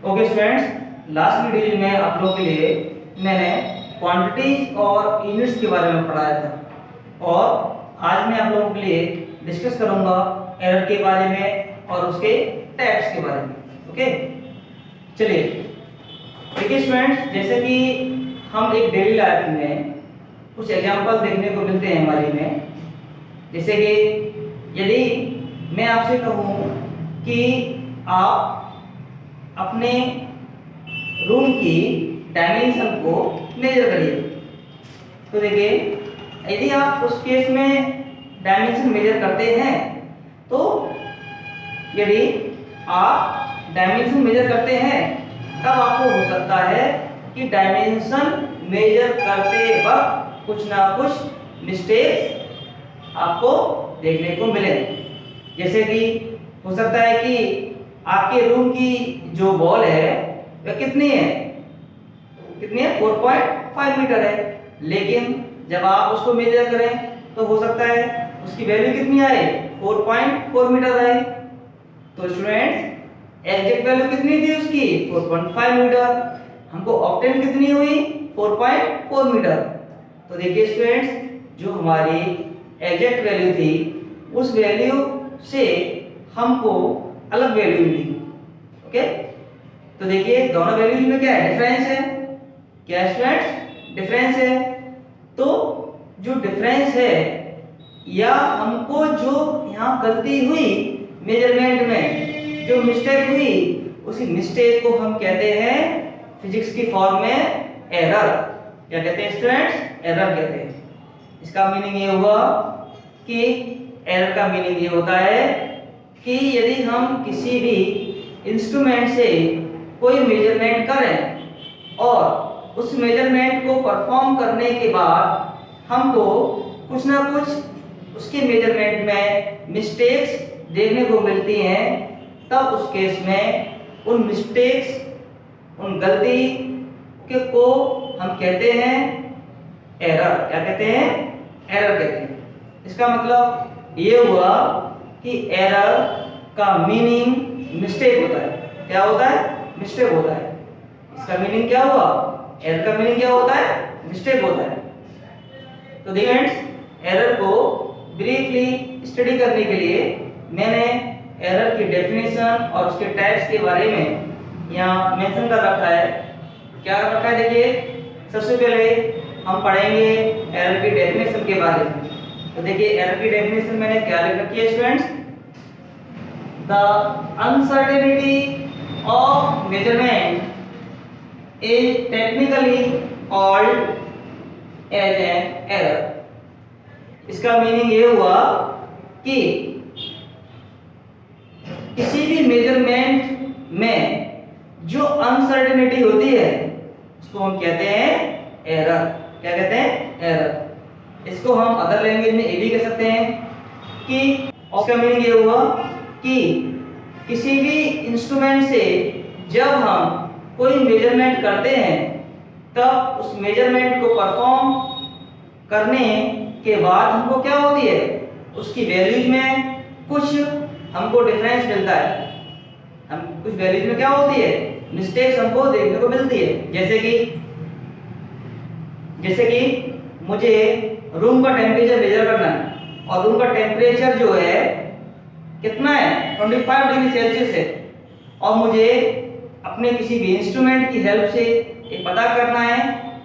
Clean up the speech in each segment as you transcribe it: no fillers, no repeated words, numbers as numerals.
Okay students, last video में आप लोगों के लिए मैंने क्वांटिटीज और यूनिट्स के बारे में पढ़ाया था और आज मैं आप लोगों के लिए डिस्कस करूंगा एरर के बारे में और उसके टाइप्स के बारे में। ओके, चलिए देखिए स्टूडेंट्स, जैसे कि हम एक डेली लाइफ में कुछ एग्जांपल देखने को मिलते हैं हमारी में। जैसे कि यदि मैं आपसे कहूँ कि आप अपने रूम की डायमेंशन को मेजर करिए, तो देखिए यदि आप उस केस में डायमेंशन मेजर करते हैं तो यदि आप डायमेंशन मेजर करते हैं तब आपको हो सकता है कि डायमेंशन मेजर करते वक्त कुछ ना कुछ मिस्टेक्स आपको देखने को मिले। जैसे कि हो सकता है कि आपके रूम की जो वॉल है वह कितनी है 4.5 मीटर है, लेकिन जब आप उसको मेजर करें तो हो सकता है उसकी वैल्यू कितनी आए 4.4 मीटर आए। तो स्टूडेंट्स एग्जैक्ट वैल्यू कितनी थी उसकी 4.5 मीटर, हमको ऑक्टेन कितनी हुई 4.4 मीटर। तो देखिए स्टूडेंट्स, जो हमारी एग्जैक्ट वैल्यू थी उस वैल्यू से हमको अलग वैल्यू मिली। ओके, तो देखिए दोनों वैल्यूज में क्या है, डिफरेंस है। क्या है स्टूडेंट्स, डिफरेंस है। तो जो डिफरेंस है या हमको जो यहाँ गलती हुई मेजरमेंट में, जो मिस्टेक हुई, उसी मिस्टेक को हम कहते हैं फिजिक्स की फॉर्म में एरर। क्या कहते हैं स्टूडेंट्स, एरर कहते हैं। इसका मीनिंग ये हुआ कि एरर का मीनिंग ये होता है कि यदि हम किसी भी इंस्ट्रूमेंट से कोई मेजरमेंट करें और उस मेजरमेंट को परफॉर्म करने के बाद हमको कुछ ना कुछ उसके मेजरमेंट में मिस्टेक्स देखने को मिलती हैं, तब उस केस में उन मिस्टेक्स, उन गलती के को हम कहते हैं एरर। क्या कहते हैं, एरर कहते हैं। इसका मतलब ये हुआ कि एरर का मीनिंग मिस्टेक होता है। क्या होता है, मिस्टेक होता है। इसका मीनिंग क्या हुआ, एरर का मीनिंग क्या होता है, मिस्टेक होता है। तो देखिए एरर को ब्रीफली स्टडी करने के लिए मैंने एरर की डेफिनेशन और उसके टाइप्स के बारे में यहाँ मेंशन कर रखा है। क्या कर रखा है, देखिए सबसे पहले हम पढ़ेंगे एरर की डेफिनेशन के बारे में। तो देखिए एरर की डेफिनेशन मैंने क्या लिख रखी है students, the uncertainty of measurement is technically called as an error। इसका मीनिंग ये हुआ कि किसी भी मेजरमेंट में जो अनसर्टेनिटी होती है उसको हम कहते हैं एरर। क्या कहते हैं, एरर। इसको हम अदर लैंग्वेज में ये भी कह सकते हैं कि उसका मीनिंग ये हुआ कि किसी भी इंस्ट्रूमेंट से जब हम कोई मेजरमेंट करते हैं तब उस मेजरमेंट को परफॉर्म करने के बाद हमको क्या होती है, उसकी वैल्यूज में कुछ हमको डिफरेंस मिलता है। हम कुछ वैल्यूज में क्या होती है, मिस्टेक्स हमको देखने को मिलती है। जैसे कि मुझे रूम का टेम्परेचर मेजर करना है और रूम का टेम्परेचर जो है कितना है 25 डिग्री सेल्सियस है, और मुझे अपने किसी भी इंस्ट्रूमेंट की हेल्प से ये पता करना है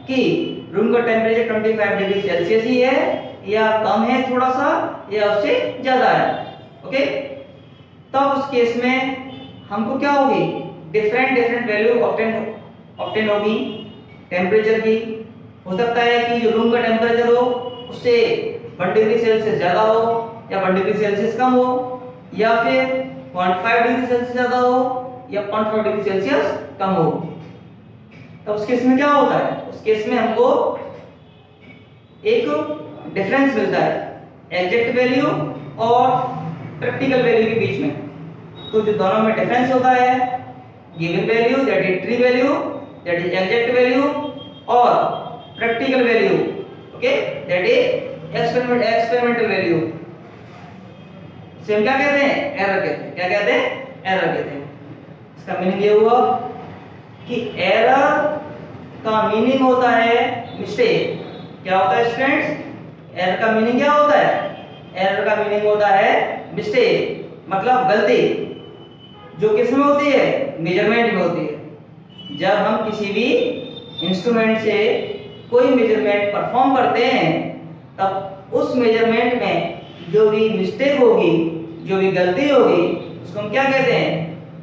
कि रूम का टेम्परेचर 25 डिग्री सेल्सियस ही है या कम है थोड़ा सा या उससे ज्यादा है। ओके, तब उस केस में हमको क्या होगी, डिफरेंट वैल्यू ऑब्टेन होगी टेम्परेचर की। हो सकता है कि जो रूम का टेम्परेचर हो उससे 1 डिग्री सेल्सियस ज्यादा हो या 1 डिग्री सेल्सियस कम हो, या फिर 0.5 डिग्री सेल्सियस ज्यादा हो या 0.5 डिग्री सेल्सियस कम हो। तो उस केस में क्या होता है, उस केस में हमको एक डिफरेंस मिलता है एग्जैक्ट वैल्यू और प्रैक्टिकल वैल्यू के बीच में। तो जो दोनों में डिफरेंस होता है, given value that is true value that is exact value और practical value, okay, that is experimental value, से हम क्या कहते हैं, एरर कहते हैं। क्या कहते हैं, एरर कहते हैं। इसका मीनिंग ये हुआ कि एरर का मीनिंग होता है मिस्टेक। क्या होता है स्टूडेंट्स? एरर का मीनिंग क्या होता है? एरर का मीनिंग होता है मिस्टेक, मतलब गलती, जो किस में होती है? मेजरमेंट में होती है। जब हम किसी भी इंस्ट्रूमेंट से कोई मेजरमेंट परफॉर्म करते हैं, तब उस मेजरमेंट में जो भी मिस्टेक होगी, जो भी गलती होगी, उसको हम क्या कहते हैं?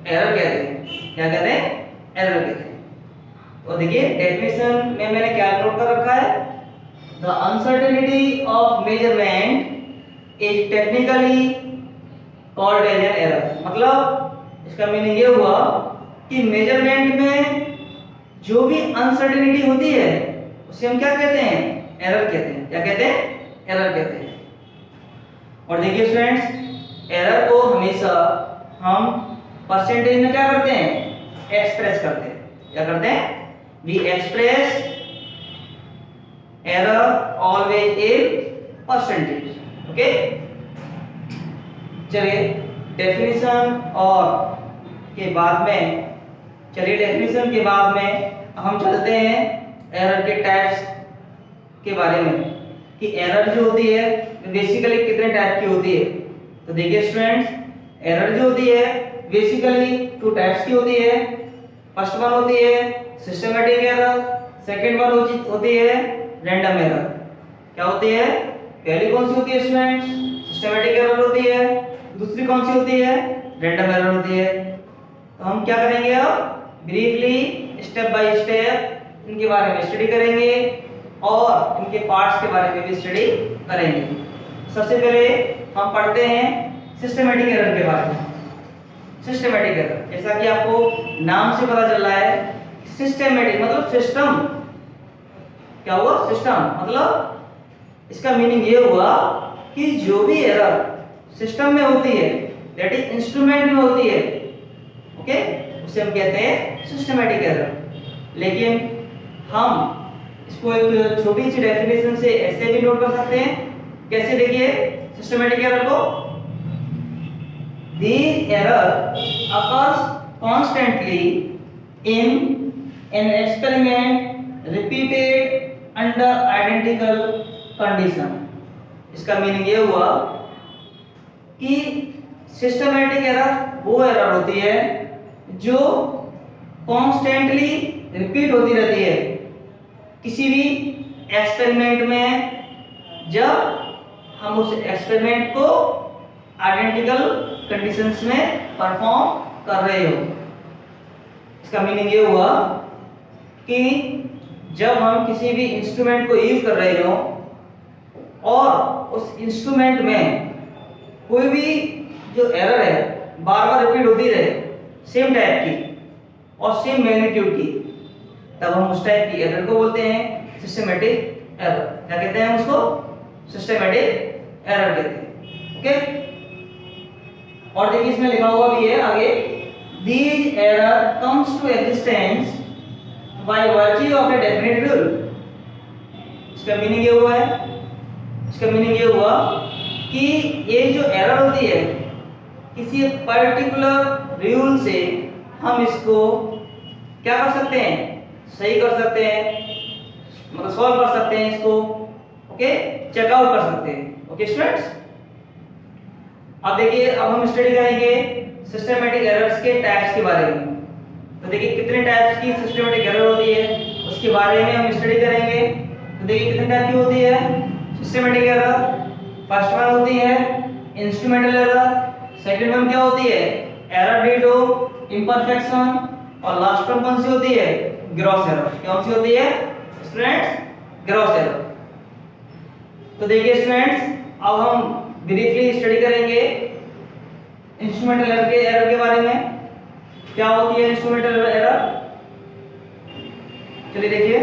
एरर कहते हैं। क्या कहते हैं? एरर कहते हैं। तो देखिए डेफिनेशन में मैंने क्या नोट कर रखा है? The uncertainty of measurement is technically called as an error. मतलब इसका मीनिंग ये हुआ कि मेजरमेंट में जो भी अनसर्टेनिटी होती है उसे हम क्या कहते हैं? एरर कहते हैं। क्या कहते हैं? एरर कहते हैं। और देखिए स्टूडेंट्स, एरर को हमेशा हम परसेंटेज में क्या करते हैं? एक्सप्रेस करते हैं। क्या करते हैं? We express error always in percentage. Okay, चलिए डेफिनेशन के बाद में हम चलते हैं एरर के टाइप्स के बारे में, कि एरर जो होती है बेसिकली कितने टाइप की होती है। तो देखिए स्टूडेंट्स, एरर जो होती है बेसिकली 2 टाइप्स की होती है। फर्स्ट वन होती है सिस्टमैटिक एरर, सेकंड वन होती है रैंडम एरर। क्या होती है? पहली कौन सी होती है स्टूडेंट्स? सिस्टमैटिक एरर होती है। दूसरी कौन सी होती है? रैंडम एरर होती है। तो हम क्या करेंगे अब? ब्रीफली स्टेप बाय स्टेप इनके बारे में स्टडी करेंगे और इनके पार्ट्स के बारे में भी स्टडी करेंगे। सबसे पहले हम पढ़ते हैं सिस्टमैटिक एरर के बारे में। सिस्टमैटिक एरर, जैसा कि आपको नाम से पता चल रहा है, सिस्टमैटिक मतलब सिस्टम। क्या हुआ? सिस्टम मतलब इसका मीनिंग ये हुआ कि जो भी एरर सिस्टम में होती है, दैट इज इंस्ट्रूमेंट में होती है, ओके, उसे हम कहते हैं सिस्टमैटिक एरर। लेकिन हम इसको एक छोटी सी डेफिनेशन से ऐसे भी नोट कर सकते हैं। कैसे? देखिए सिस्टमैटिक एरर को, the error occurs constantly in an experiment repeated under identical condition। इसका मीनिंग ये हुआ कि सिस्टमैटिक एरर वो एरर होती है जो कॉन्स्टेंटली रिपीट होती रहती है किसी भी एक्सपेरिमेंट में, जब हम उस एक्सपेरिमेंट को आइडेंटिकल कंडीशंस में परफॉर्म कर रहे हो। इसका मीनिंग ये हुआ कि जब हम किसी भी इंस्ट्रूमेंट को यूज कर रहे हो और उस इंस्ट्रूमेंट में कोई भी जो एरर है बार बार रिपीट होती रहे, सेम टाइप की और सेम मैग्नीट्यूड की, तब हम उस टाइप की एरर को बोलते हैं सिस्टमैटिक एरर। क्या कहते हैं उसको? सिस्टमैटिक एरर कहते हैं। ओके, और देखिए इसमें लिखा हुआ भी है आगे, these error comes to existence by virtue of a definite rule। इसका मीनिंग ये हुआ है, इसका मीनिंग ये हुआ कि ये जो एरर होती है किसी पर्टिकुलर रूल से हम इसको क्या कर सकते हैं? सही कर सकते हैं, मतलब सॉल्व कर सकते हैं इसको, ओके, चेक आउट कर सकते हैं। ओके स्टूडेंट्स, अब देखिए अब हम स्टडी करेंगे सिस्टमैटिक एरर्स के टाइप्स के बारे में। तो देखिए कितने टाइप्स की सिस्टमैटिक एरर होती है उसके बारे में हम स्टडी करेंगे। तो देखिए कितने टाइप की होती है सिस्टमैटिक एरर। फर्स्ट वन होती है इंस्ट्रूमेंटल एरर, सेकंड वन क्या होती है? एरर ड्यू टू इम्परफेक्शन, और लास्ट वन कौन सी होती है? Gross error. कौन सी होती है स्टूडेंट्स? Gross error. तो देखिए स्टूडेंट्स, अब हम ब्रीफली स्टडी करेंगे इंस्ट्रूमेंटल एरर के बारे में। क्या होती है इंस्ट्रूमेंटल एरर? चलिए देखिए,